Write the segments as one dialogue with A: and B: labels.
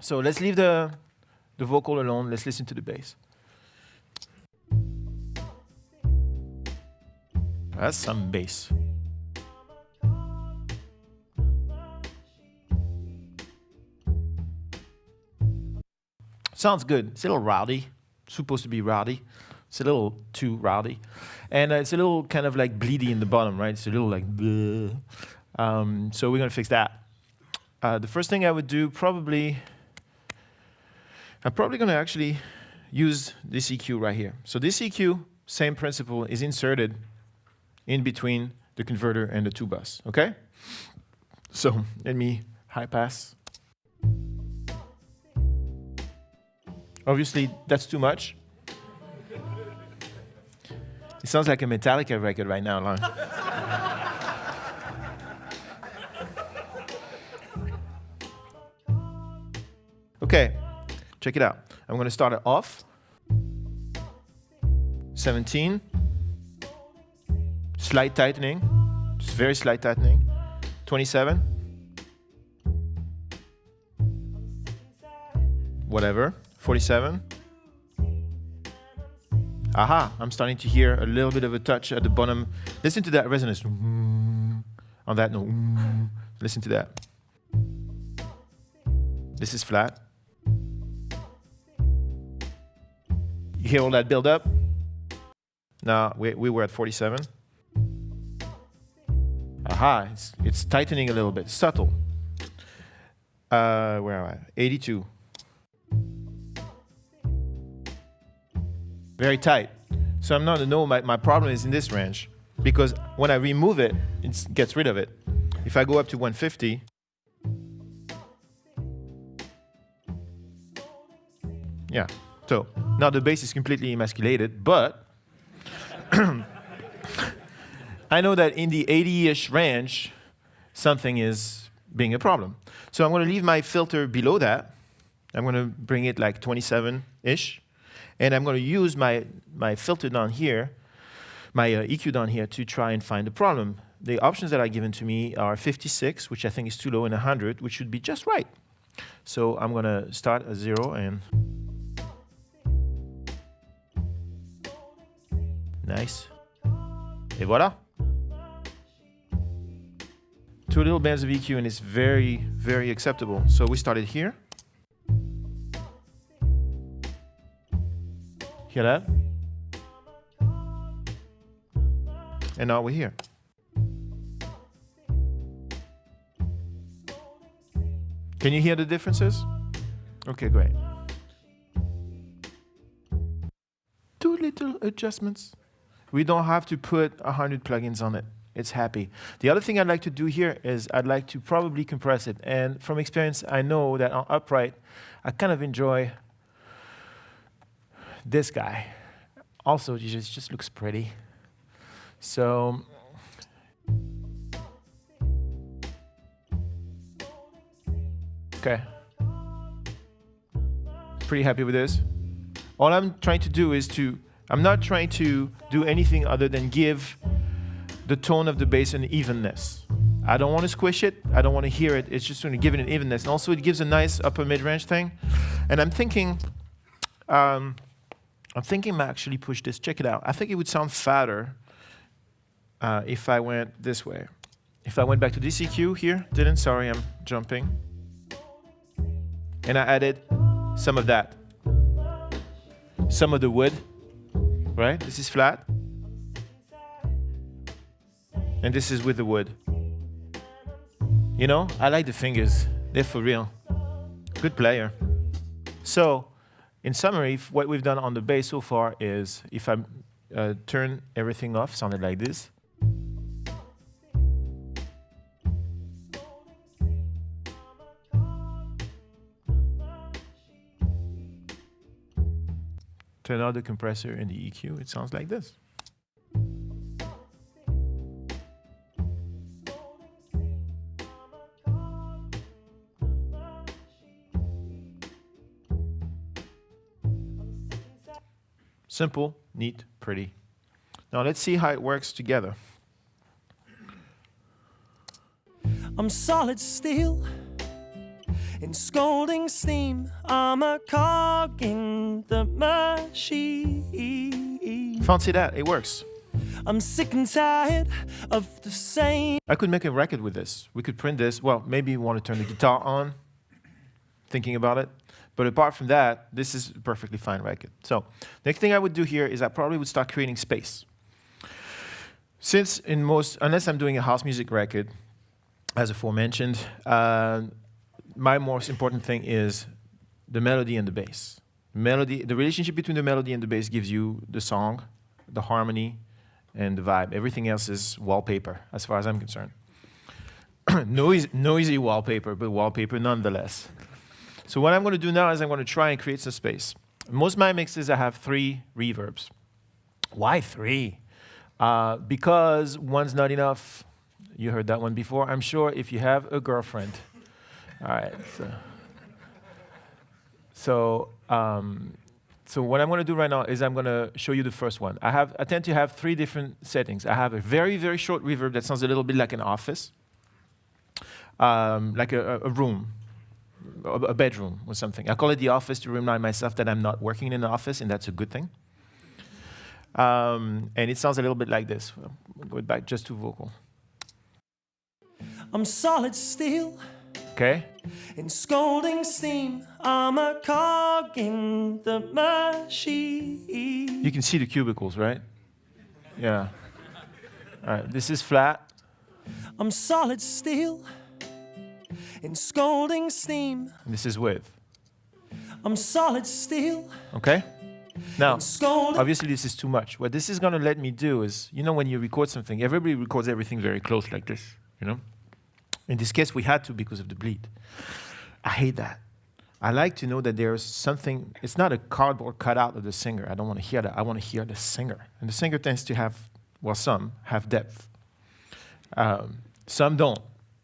A: So let's leave the vocal alone. Let's listen to the bass. That's some bass. Sounds good. It's a little rowdy. It's supposed to be rowdy. It's a little too rowdy. And it's a little kind of like bleedy in the bottom, right? It's a little like bleh. So we're going to fix that. The first thing I would do probably, I'm probably going to actually use this EQ right here. So this EQ, same principle, is inserted in between the converter and the 2-bus, okay? So let me high pass. Obviously, that's too much. It sounds like a Metallica record right now, Lon. Okay, check it out. I'm going to start it off. 17. Slight tightening. Just very slight tightening. 27. Whatever. 47. Aha, I'm starting to hear a little bit of a touch at the bottom. Listen to that resonance. On that note. Listen to that. This is flat. You hear all that build up? Now, we were at 47. Aha, it's tightening a little bit. Subtle. Where am I? 82. Very tight. So I'm not, no, my problem is in this range. Because when I remove it, it gets rid of it. If I go up to 150, yeah. So now the bass is completely emasculated, but I know that in the 80-ish range, something is being a problem. So I'm going to leave my filter below that. I'm going to bring it like 27-ish. And I'm going to use my filter down here, my EQ down here, to try and find the problem. The options that are given to me are 56, which I think is too low, and 100, which should be just right. So I'm going to start at 0 and... Nice. Et voilà. 2 little bands of EQ, and it's very, very acceptable. So we started here. Hear that? And now we're here. Can you hear the differences? Okay, great. 2 little adjustments. We don't have to put 100 plugins on it. It's happy. The other thing I'd like to do here is I'd like to probably compress it. And from experience, I know that on upright, I kind of enjoy this guy. Also, it just looks pretty. So, okay. Pretty happy with this. All I'm trying to do is I'm not trying to do anything other than give the tone of the bass an evenness. I don't want to squish it. I don't want to hear it. It's just going to give it an evenness. And also, it gives a nice upper mid-range thing. And I'm thinking I actually push this. Check it out. I think it would sound fatter if I went this way. If I went back to this EQ here, sorry, I'm jumping. And I added some of that. Some of the wood, right? This is flat. And this is with the wood. You know, I like the fingers. They're for real. Good player. So, in summary, what we've done on the bass so far is, if I turn everything off, sounded like this. Turn on the compressor and the EQ, it sounds like this. Simple, neat, pretty. Now let's see how it works together.
B: I'm solid steel, In scalding steam, I'm a cog in the machine.
A: Fancy that, it works.
B: I'm sick and tired of the same.
A: I could make a record with this. We could print this. Well, maybe you want to turn the guitar on, thinking about it. But apart from that, this is a perfectly fine record. So next thing I would do here is I probably would start creating space. Since unless I'm doing a house music record, as aforementioned, my most important thing is the melody and the bass. The relationship between the melody and the bass gives you the song, the harmony, and the vibe. Everything else is wallpaper, as far as I'm concerned. Noisy wallpaper, but wallpaper nonetheless. So what I'm going to do now is I'm going to try and create some space. Most of my mixes, I have 3 reverbs. Why 3? Because one's not enough. You heard that one before. I'm sure if you have a girlfriend. All right. So what I'm going to do right now is I'm going to show you the first one. I tend to have 3 different settings. I have a very, very short reverb that sounds a little bit like an office, like a room, a bedroom or something. I call it the office to remind myself that I'm not working in an office, and that's a good thing. And it sounds a little bit like this. We'll go back just to vocal.
B: I'm solid steel.
A: Okay.
B: In scalding steam, I'm a cog in the machine.
A: You can see the cubicles, right? Yeah. All right, this is flat.
B: I'm solid steel. In scalding steam.
A: And this is width.
B: I'm solid steel.
A: Okay? Now, obviously this is too much. What this is going to let me do is, you know, when you record something, everybody records everything very close like this, you know? In this case, we had to because of the bleed. I hate that. I like to know that there's something, it's not a cardboard cutout of the singer. I don't want to hear that. I want to hear the singer. And the singer tends to have, well, some have depth. Some don't.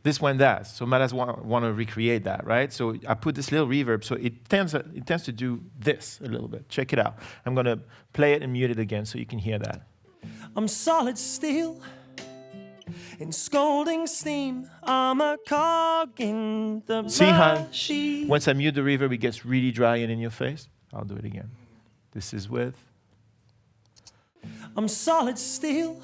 A: This one does. So might as well want to recreate that, right? So I put this little reverb, so it tends to do this a little bit. Check it out. I'm going to play it and mute it again so you can hear that.
B: I'm solid steel. In scalding steam, I'm a cog in the machine.
A: See how once I mute the reverb, it gets really dry and in your face? I'll do it again. This is with.
B: I'm solid steel.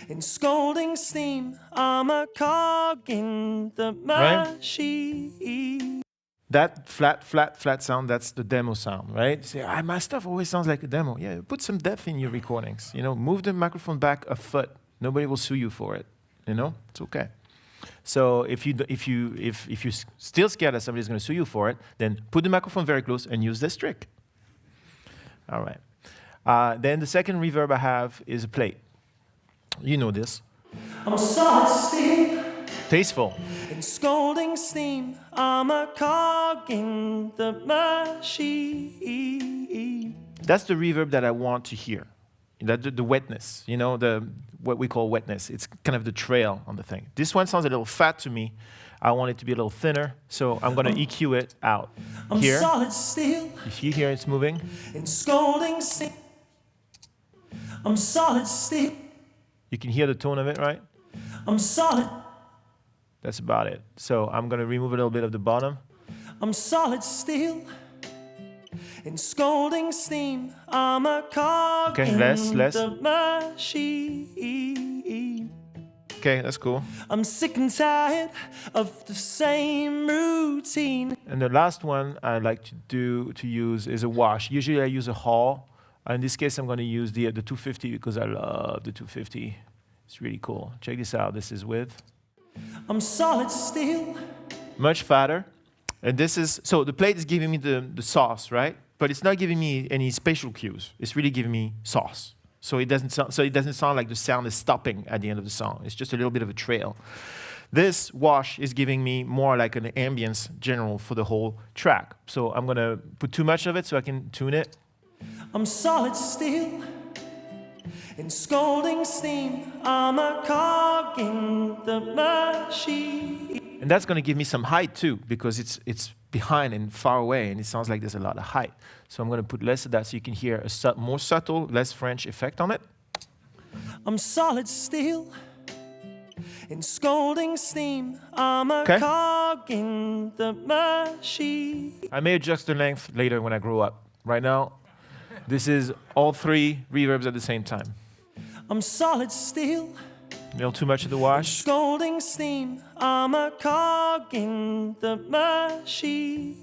B: In scalding steam, I'm a cog in the machine.
A: Right? That flat sound, that's the demo sound, right? You say, my stuff always sounds like a demo. Yeah, put some depth in your recordings. You know, move the microphone back a foot. Nobody will sue you for it. You know, it's okay. So if you're still scared that somebody's going to sue you for it, then put the microphone very close and use this trick. All right. Then the second reverb I have is a plate. You know this.
B: I'm solid steel.
A: Tasteful.
B: In scalding steam, I'm a cog in the machine.
A: That's the reverb that I want to hear. The wetness, you know, what we call wetness. It's kind of the trail on the thing. This one sounds a little fat to me. I want it to be a little thinner, so I'm going to EQ it out.
B: I'm
A: here.
B: Solid steel.
A: You see here it's moving.
B: In scalding steam. I'm solid steel.
A: You can hear the tone of it, right?
B: I'm solid.
A: That's about it. So I'm going to remove a little bit of the bottom.
B: I'm solid steel. In scalding steam, I'm a cog in the machine.
A: Okay, that's cool.
B: I'm sick and tired of the same routine.
A: And the last one I like to use is a wash. Usually I use a Hall. In this case, I'm going to use the 250 because I love the 250. It's really cool. Check this out. This is with.
B: I'm solid steel.
A: Much fatter. And this is, so the plate is giving me the sauce, right? But it's not giving me any spatial cues. It's really giving me sauce. So it doesn't sound like the sound is stopping at the end of the song. It's just a little bit of a trail. This wash is giving me more like an ambience general for the whole track. So I'm going to put too much of it so I can tune it.
B: I'm solid steel. In scalding steam, I'm a cog in the machine.
A: And that's going to give me some height too, because it's behind and far away, and it sounds like there's a lot of height. So I'm going to put less of that so you can hear a more subtle, less French effect on it.
B: I'm solid steel. In scolding steam, I'm a
A: Okay.
B: cog in the machine.
A: I may adjust the length later when I grow up. Right now, this is all three reverbs at the same time.
B: I'm solid steel.
A: A little too much in the wash.
B: Scolding steam, I'm a cog in the machine.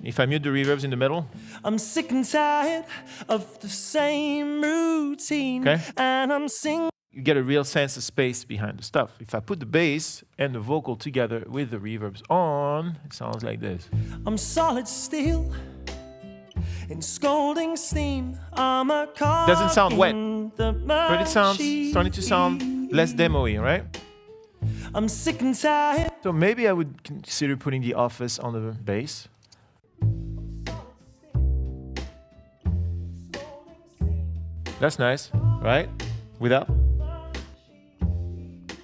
A: If I mute the reverbs in the middle,
B: I'm sick and tired of the same routine.
A: Okay.
B: And I'm singing.
A: you get a real sense of space behind the stuff. If I put the bass and the vocal together with the reverbs on, it sounds like this.
B: I'm solid steel. In scolding steam, I'm a cog.
A: Doesn't sound wet,
B: in the
A: but it sounds
B: machine.
A: starting to sound less demo-y, right?
B: I'm sick and tired.
A: So maybe I would consider putting the office on the bass. That's nice, right? Without.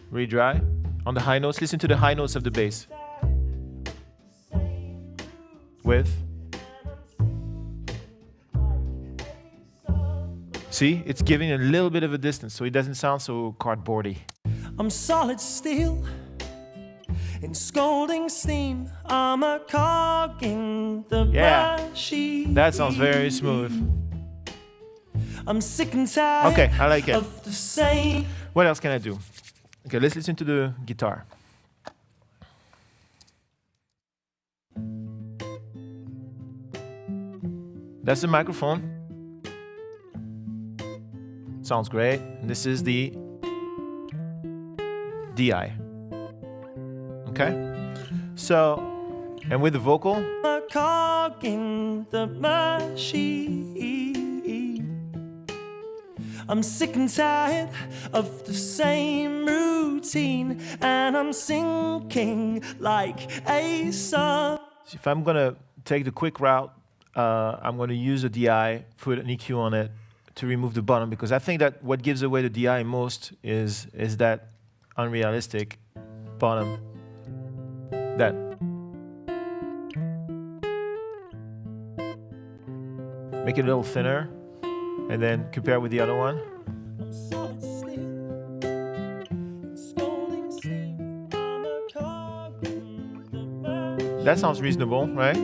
A: Really dry. On the high notes, listen to the high notes of the bass. With. See, it's giving a little bit of a distance, so it doesn't sound so cardboardy.
B: I'm solid steel. In scolding steam, I'm a cog in the machine.
A: That sounds very smooth.
B: I'm sick and tired.
A: Okay, I like it.
B: Of the same.
A: What else can I do? Okay, let's listen to the guitar. That's the microphone. Sounds great. And this is the DI. Okay? So, and with the vocal,
B: A cog in the machine. I'm sick and tired of the same routine, and I'm sinking like a song.
A: if I'm gonna take the quick route, I'm gonna use a DI, put an EQ on it to remove the bottom, because I think that what gives away the DI most is that unrealistic bottom. That. Make it a little thinner, and then compare with the other one.
B: I'm solid steel. Scolding steam. I'm a cog in the machine.
A: That sounds reasonable, right?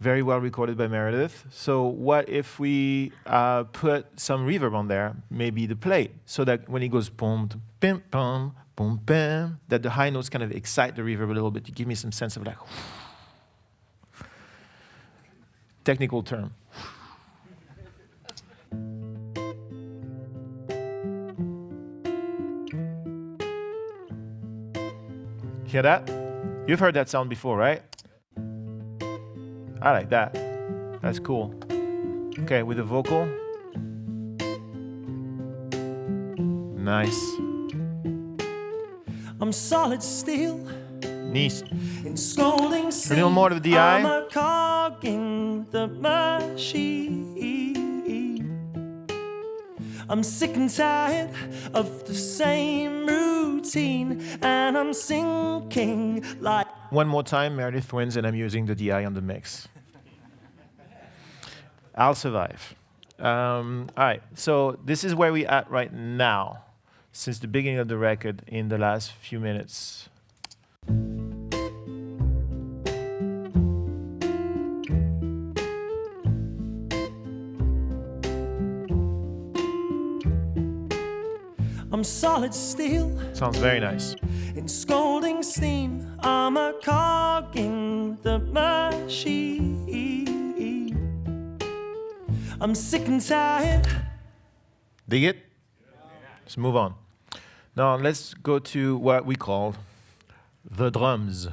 A: Very well recorded by Meredith. So what if we put some reverb on there, maybe the plate, so that when it goes boom, bim, bum, boom, bam, that the high notes kind of excite the reverb a little bit to give me some sense of like, technical term. Hear that? You've heard that sound before, right? I like that. That's cool. Okay, with the vocal. Nice.
B: I'm solid steel.
A: Nice.
B: In scolding
A: A little more of the DI.
B: I'm a cog in the machine. I'm sick and tired of the same routine, and I'm sinking like.
A: One more time, Meredith wins, and I'm using the DI on the mix. I'll survive. All right, so this is where we're at right now, since the beginning of the record in the last few minutes.
B: I'm solid steel.
A: Sounds very nice.
B: In scolding steam, I'm a cog in the machine. I'm sick and tired.
A: Dig it? Let's move on. Now let's go to what we call the drums.